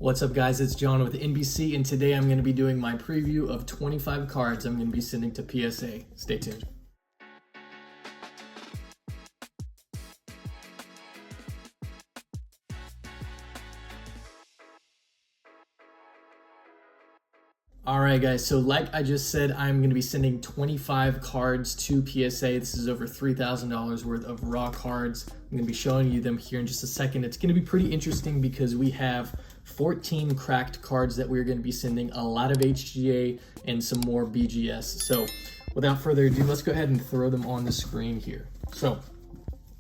What's up guys, it's John with NBC, and today I'm going to be doing my preview of 25 cards I'm going to be sending to PSA. Stay tuned. Alright guys, so like I just said, I'm going to be sending 25 cards to PSA. This is over $3,000 worth of raw cards. I'm going to be showing you them here in just a second. It's going to be pretty interesting because we have 14 cracked cards that we're going to be sending, a lot of HGA and some more BGS. So without further ado, let's go ahead and throw them on the screen here. So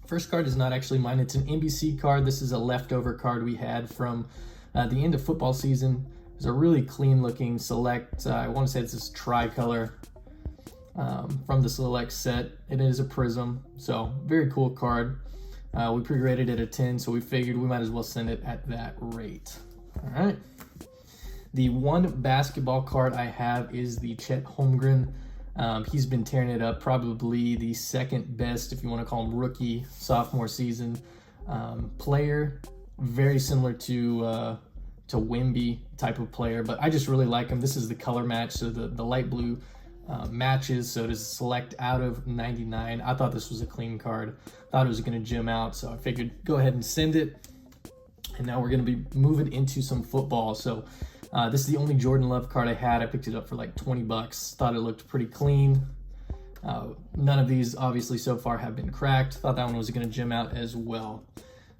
first card is not actually mine, it's an NBC card. This is a leftover card we had from the end of football season. It's a really clean looking select, I want to say this tricolor from the select set. It is a prism, so very cool card. We pre-graded it at 10, so we figured we might as well send it at that rate. All right. The one basketball card I have is the Chet Holmgren. He's been tearing it up, probably the second best, if you want to call him rookie, sophomore season player. Very similar to Wemby type of player, but I just really like him. This is the color match, so the light blue matches, so to select out of 99. I thought this was a clean card. Thought it was going to gem out, so I figured go ahead and send it. And now we're going to be moving into some football. So this is the only Jordan Love card I had. I picked it up for like 20 bucks. Thought it looked pretty clean. None of these obviously so far have been cracked. Thought that one was going to gem out as well.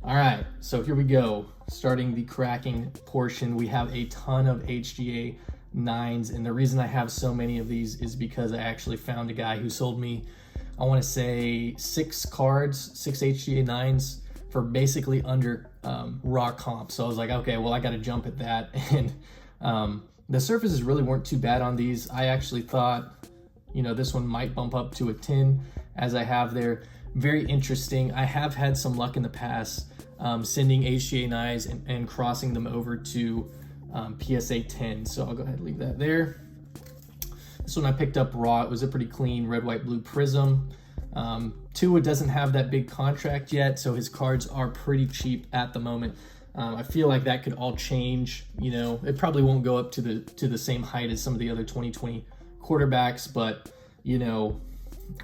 All right, so here we go. Starting the cracking portion, we have a ton of HGA 9s, and the reason I have so many of these is because I actually found a guy who sold me, I want to say 6 cards, 6 HGA 9s for basically under raw comp. So I was like, okay, well, I got to jump at that. And the surfaces really weren't too bad on these. I actually thought, you know, this one might bump up to a 10 as I have there. Very interesting. I have had some luck in the past sending HGA 9s and crossing them over to PSA 10. So I'll go ahead and leave that there. This one I picked up raw. It was a pretty clean red, white, blue prism. Tua doesn't have that big contract yet, so his cards are pretty cheap at the moment. I feel like that could all change. You know, it probably won't go up to the same height as some of the other 2020 quarterbacks, but you know,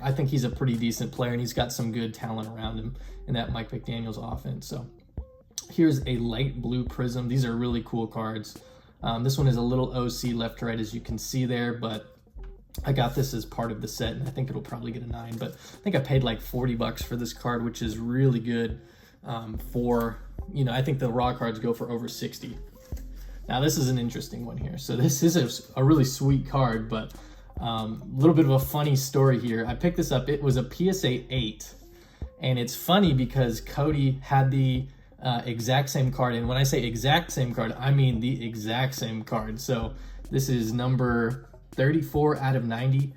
I think he's a pretty decent player, and he's got some good talent around him in that Mike McDaniel's offense. So here's a light blue prism. These are really cool cards. This one is a little OC left to right, as you can see there, but I got this as part of the set, and I think it'll probably get a 9, but I think I paid like 40 bucks for this card, which is really good for, you know, I think the raw cards go for over 60. Now this is an interesting one here. So this is a really sweet card, but a little bit of a funny story here. I picked this up. It was a PSA 8, and it's funny because Cody had the exact same card, and when I say exact same card, I mean the exact same card. So this is number 34 out of 90.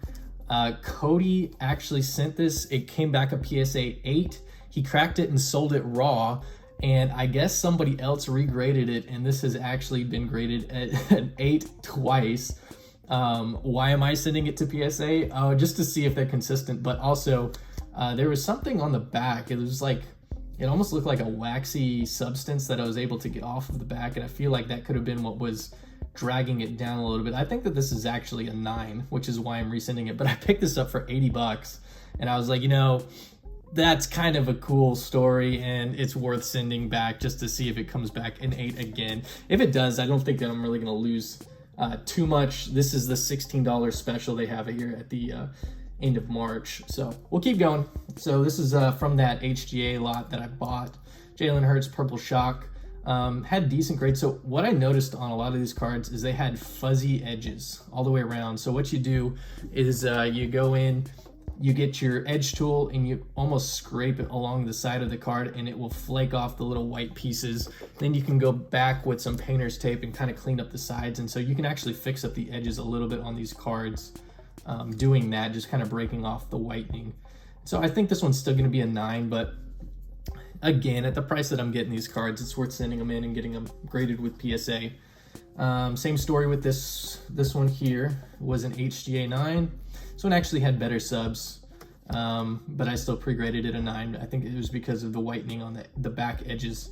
Cody actually sent this. It came back a PSA 8. He cracked it and sold it raw, and I guess somebody else regraded it, and this has actually been graded at an 8 twice. Why am I sending it to PSA? Just to see if they're consistent, but also there was something on the back. It was like, it almost looked like a waxy substance that I was able to get off of the back, and I feel like that could have been what was dragging it down a little bit. I think that this is actually a 9, which is why I'm resending it, but I picked this up for 80 bucks, and I was like, you know, that's kind of a cool story, and it's worth sending back just to see if it comes back an 8 again. If it does, I don't think that I'm really going to lose too much. This is the $16 special they have here at the end of March. So we'll keep going. So this is from that HGA lot that I bought. Jalen Hurts, Purple Shock. Had decent grades. So what I noticed on a lot of these cards is they had fuzzy edges all the way around. So what you do is you go in, you get your edge tool, and you almost scrape it along the side of the card, and it will flake off the little white pieces. Then you can go back with some painter's tape and kind of clean up the sides. And so you can actually fix up the edges a little bit on these cards doing that, just kind of breaking off the whitening. So I think this one's still going to be a 9, but again, at the price that I'm getting these cards, it's worth sending them in and getting them graded with PSA. Same story with this one here. It was an HGA 9. This one actually had better subs. but I still pre-graded it a 9. I think it was because of the whitening on the back edges.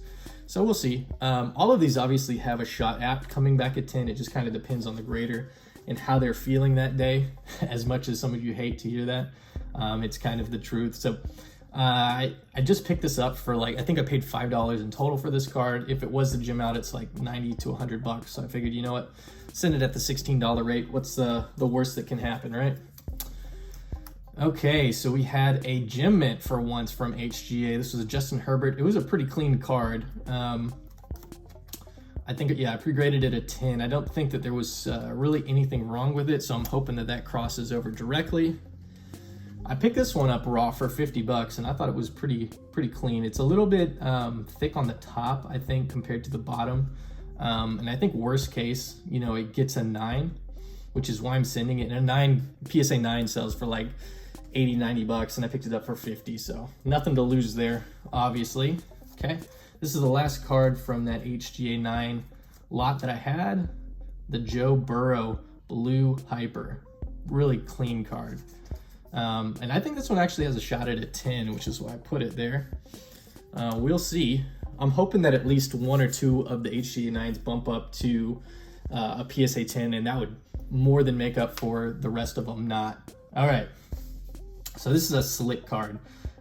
So we'll see. All of these obviously have a shot at coming back at 10. It just kind of depends on the grader and how they're feeling that day. As much as some of you hate to hear that, it's kind of the truth. So I just picked this up for like, I think I paid $5 in total for this card. If it was the gym out, it's like 90 to 100 bucks. So I figured, you know what, send it at the $16 rate. What's the worst that can happen, right? Okay, so we had a gym mint for once from HGA. This was a Justin Herbert. It was a pretty clean card. I think, yeah, I pre-graded it a 10. I don't think that there was really anything wrong with it, so I'm hoping that that crosses over directly. I picked this one up raw for 50 bucks, and I thought it was pretty clean. It's a little bit thick on the top, I think, compared to the bottom. And I think worst case, you know, it gets a 9, which is why I'm sending it. And a PSA 9 sells for like 80, 90 bucks, and I picked it up for 50, so nothing to lose there, obviously. Okay, this is the last card from that HGA 9 lot that I had, the Joe Burrow Blue Hyper. Really clean card. And I think this one actually has a shot at a 10, which is why I put it there. We'll see. I'm hoping that at least 1 or 2 of the HGA 9s bump up to a PSA 10, and that would more than make up for the rest of them not. All right, so this is a slick card.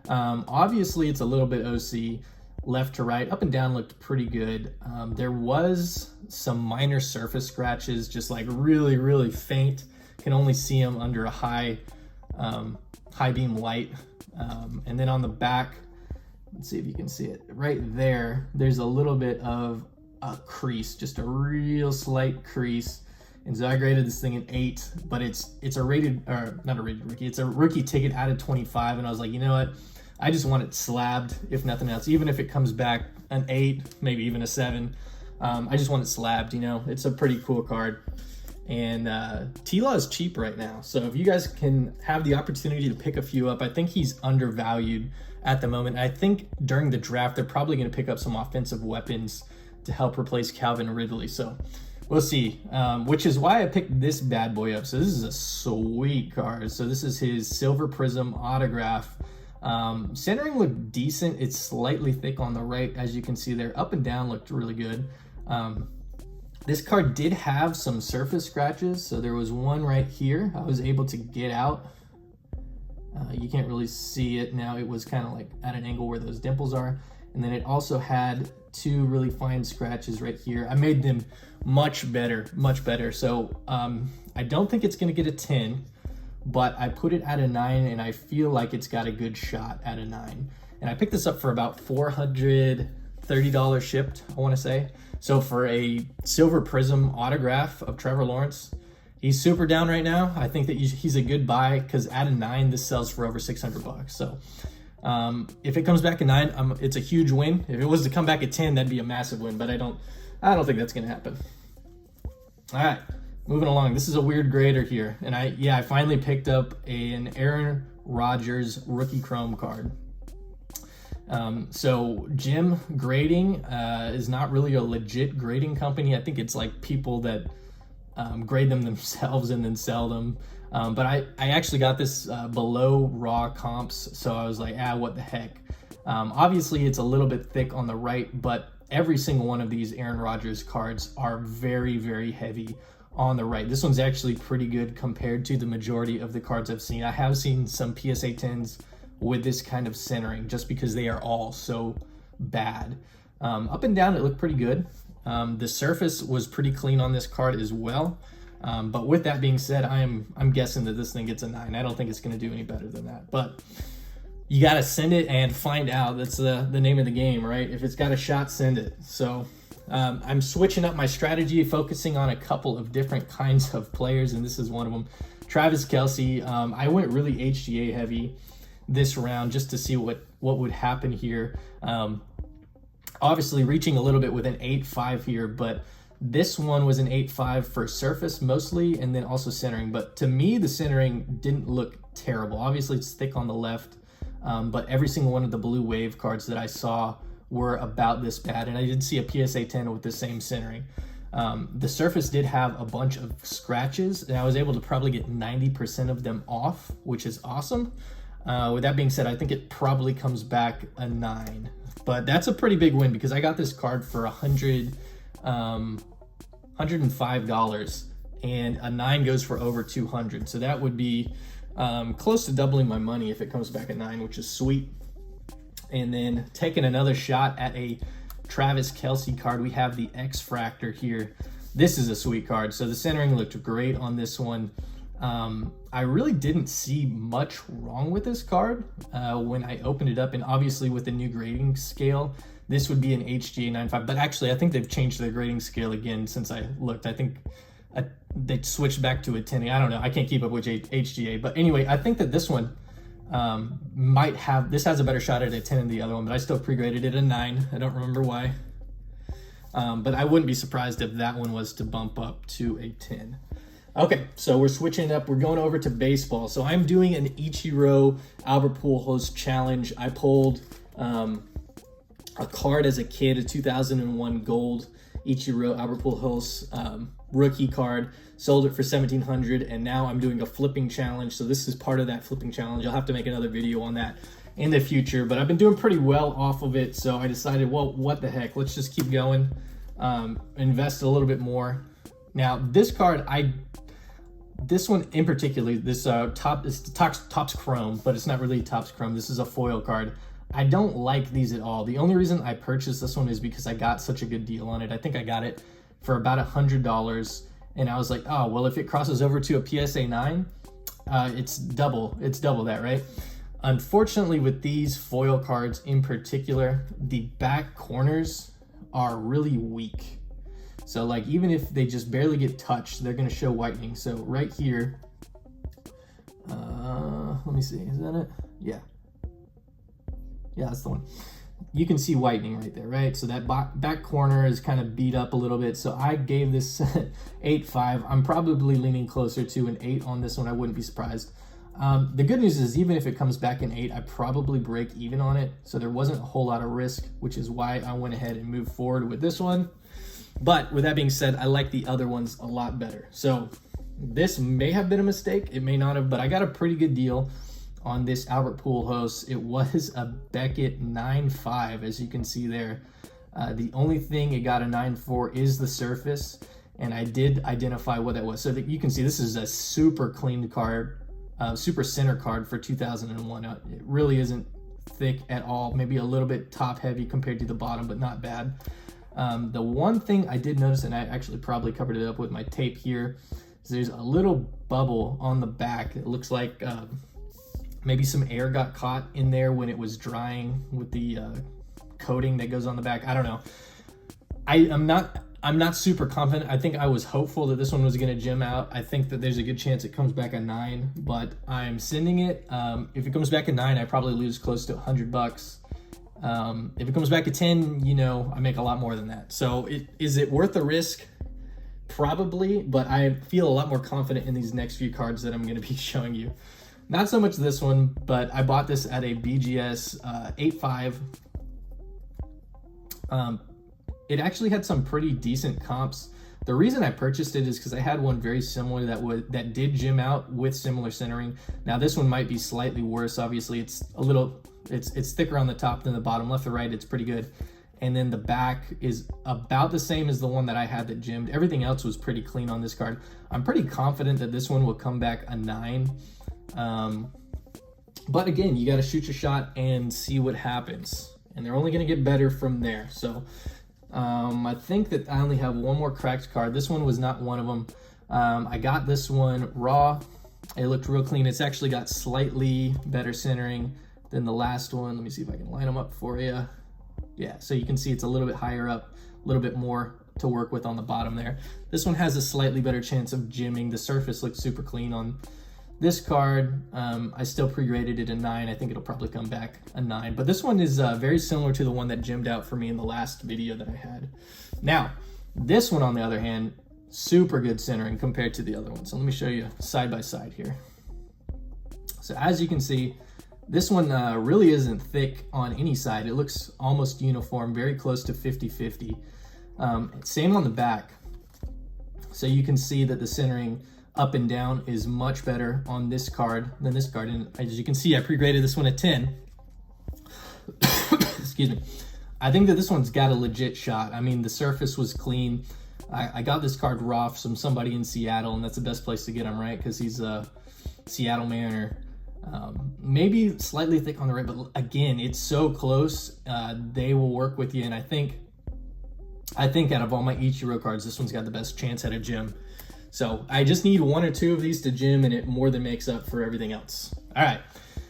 Obviously, it's a little bit OC. Left to right, up and down looked pretty good. There was some minor surface scratches, just like really faint. Can only see them under a high beam light. And then on the back, let's see if you can see it right there. There's a little bit of a crease, just a real slight crease. And so I graded this thing an 8, but it's a rated, or not a rated rookie, it's a rookie ticket out of 25. And I was like, you know what? I just want it slabbed, if nothing else. Even if it comes back an 8, maybe even a 7, I just want it slabbed, you know? It's a pretty cool card. And T-Law is cheap right now. So if you guys can have the opportunity to pick a few up, I think he's undervalued at the moment. I think during the draft, they're probably going to pick up some offensive weapons to help replace Calvin Ridley. So we'll see, which is why I picked this bad boy up. So this is a sweet card. So this is his Silver Prism autograph. Centering looked decent. It's slightly thick on the right, as you can see there. Up and down looked really good. This card did have some surface scratches. So there was one right here I was able to get out. You can't really see it now. It was kind of like at an angle where those dimples are. And then it also had 2 really fine scratches right here. I made them much better. So I don't think it's going to get a 10. But I put it at a 9, and I feel like it's got a good shot at a 9. And I picked this up for about $430 shipped, I want to say. So for a Silver Prism autograph of Trevor Lawrence, he's super down right now. I think that he's a good buy, because at a 9, this sells for over 600 bucks. So if it comes back at 9, it's a huge win. If it was to come back at 10, that'd be a massive win. But I don't think that's going to happen. All right. Moving along, this is a weird grader here, and I finally picked up an Aaron Rodgers rookie chrome card. So Jim Grading is not really a legit grading company. I think it's like people that grade them themselves and then sell them. But I actually got this below raw comps, so I was like, what the heck. Obviously, it's a little bit thick on the right, but every single one of these Aaron Rodgers cards are very heavy on the right. This one's actually pretty good compared to the majority of the cards I've seen. I have seen some PSA 10s with this kind of centering just because they are all so bad. Up and down, it looked pretty good. The surface was pretty clean on this card as well. But with that being said, I'm guessing that this thing gets a 9. I don't think it's going to do any better than that. But you got to send it and find out. That's the name of the game, right? If it's got a shot, send it. So I'm switching up my strategy, focusing on a couple of different kinds of players, and this is one of them. Travis Kelce. I went really HGA heavy this round just to see what would happen here. Obviously reaching a little bit with an 8.5 here, but this one was an 8.5 for surface mostly, and then also centering. But to me, the centering didn't look terrible. Obviously, it's thick on the left, but every single one of the blue wave cards that I saw were about this bad, and I did see a PSA 10 with the same centering. The surface did have a bunch of scratches, and I was able to probably get 90% of them off, which is awesome. With that being said, I think it probably comes back a 9, but that's a pretty big win because I got this card for $105, and a 9 goes for over 200. So that would be close to doubling my money if it comes back a 9, which is sweet. And then taking another shot at a Travis Kelce card, we have the X-Fractor here. This is a sweet card. So the centering looked great on this one. I really didn't see much wrong with this card when I opened it up, and obviously with the new grading scale, this would be an HGA 9.5, but actually I think they've changed the grading scale again since I looked. I think they switched back to a 10. I don't know, I can't keep up with HGA, but anyway, I think that this one this has a better shot at a 10 than the other one, but I still pre-graded it a 9. I don't remember why. But I wouldn't be surprised if that one was to bump up to a 10. Okay, so we're switching up. We're going over to baseball. So I'm doing an Ichiro Albert Pujols challenge. I pulled a card as a kid, a 2001 gold Ichiro Albert Pujols rookie card. Sold it for $1,700, and now I'm doing a flipping challenge. So this is part of that flipping challenge. I'll have to make another video on that in the future, but I've been doing pretty well off of it. So I decided, well, what the heck? Let's just keep going, invest a little bit more. Now this card, this one in particular, this Topps Chrome, but it's not really Topps Chrome. This is a foil card. I don't like these at all. The only reason I purchased this one is because I got such a good deal on it. I think I got it for about $100, and I was like, oh, well, if it crosses over to a PSA 9, it's double that, right? Unfortunately, with these foil cards in particular, the back corners are really weak. So like, even if they just barely get touched, they're gonna show whitening. So right here, let me see, is that it? Yeah, that's the one. You can see whitening right there, right? So that back corner is kind of beat up a little bit. So I gave this 8.5. I'm probably leaning closer to an 8 on this one. I wouldn't be surprised. The good news is, even if it comes back an 8, I probably break even on it. So there wasn't a whole lot of risk, which is why I went ahead and moved forward with this one. But with that being said, I like the other ones a lot better. So this may have been a mistake. It may not have, but I got a pretty good deal on this Albert Pujols. It was a Beckett 9.5, as you can see there. The only thing it got a 9.4 is the surface, and I did identify what that was. So that you can see, this is a super clean card, super center card for 2001. It really isn't thick at all. Maybe a little bit top heavy compared to the bottom, but not bad. The one thing I did notice, and I actually probably covered it up with my tape here, is there's a little bubble on the back. It looks like maybe some air got caught in there when it was drying with the coating that goes on the back. I don't know. I'm not super confident. I think I was hopeful that this one was going to gem out. I think that there's a good chance it comes back a 9, but I'm sending it. If it comes back a 9, I probably lose close to $100. If it comes back a 10, you know, I make a lot more than that. So is it worth the risk? Probably, but I feel a lot more confident in these next few cards that I'm going to be showing you. Not so much this one, but I bought this at a BGS 8.5. It actually had some pretty decent comps. The reason I purchased it is because I had one very similar that did gem out with similar centering. Now this one might be slightly worse. Obviously, it's thicker on the top than the bottom. Left to right, it's pretty good. And then the back is about the same as the one that I had that gemmed. Everything else was pretty clean on this card. I'm pretty confident that this one will come back a 9. But again, you got to shoot your shot and see what happens. And they're only going to get better from there. So I think that I only have one more cracked card. This one was not one of them. I got this one raw. It looked real clean. It's actually got slightly better centering than the last one. Let me see if I can line them up for you. Yeah, so you can see it's a little bit higher up, a little bit more to work with on the bottom there. This one has a slightly better chance of gemming. The surface looks super clean on this card. I still pre-graded it a 9. I think it'll probably come back a 9. But this one is very similar to the one that gemmed out for me in the last video that I had. Now, this one, on the other hand, super good centering compared to the other one. So let me show you side by side here. So as you can see, this one really isn't thick on any side. It looks almost uniform, very close to 50-50. Same on the back. So you can see that the centering up and down is much better on this card than this card. And as you can see, I pre-graded this one a 10. Excuse me. I think that this one's got a legit shot. I mean, the surface was clean. I got this card raw from somebody in Seattle, and that's the best place to get him, right? Because he's a Seattle man, or maybe slightly thick on the right, but again, it's so close. They will work with you, and I think out of all my Ichiro cards, this one's got the best chance at a gym. So I just need 1 or 2 of these to gym, and it more than makes up for everything else. All right,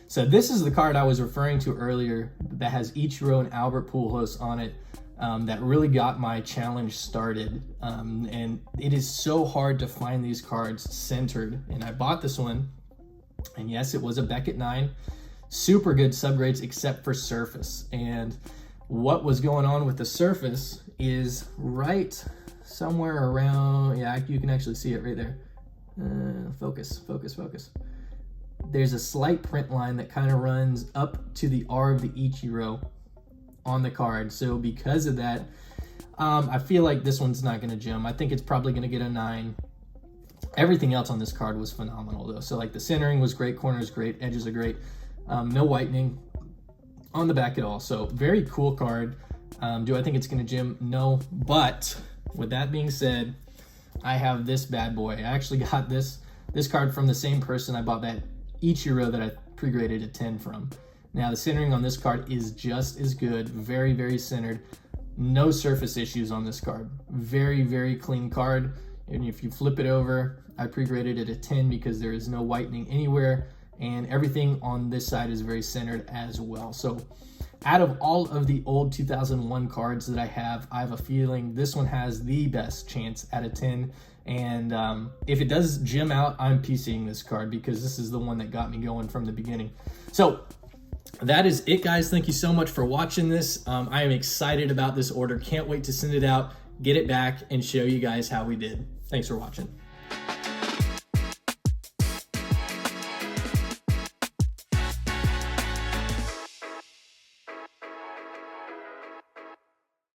so this is the card I was referring to earlier that has Ichiro and Albert Pujols on it. That really got my challenge started, and it is so hard to find these cards centered. And I bought this one, and yes, it was a Beckett 9, super good subgrades except for surface. And what was going on with the surface is right somewhere around, yeah, you can actually see it right there. Focus. There's a slight print line that kind of runs up to the R of the Ichiro on the card. So because of that, I feel like this one's not going to gem. I think it's probably going to get a 9. Everything else on this card was phenomenal though. So like the centering was great, corners great, edges are great. No whitening on the back at all. So very cool card. Do I think it's going to gem? No. But with that being said, I have this bad boy. I actually got this card from the same person I bought that Ichiro that I pre-graded a 10 from. Now the centering on this card is just as good, very, very centered. No surface issues on this card. Very, very clean card. And if you flip it over, I pre-graded it a 10 because there is no whitening anywhere, and everything on this side is very centered as well. So out of all of the old 2001 cards that I have a feeling this one has the best chance at a 10. And if it does gem out, I'm PCing this card because this is the one that got me going from the beginning. So that is it, guys. Thank you so much for watching this. I am excited about this order. Can't wait to send it out, get it back, and show you guys how we did. Thanks for watching.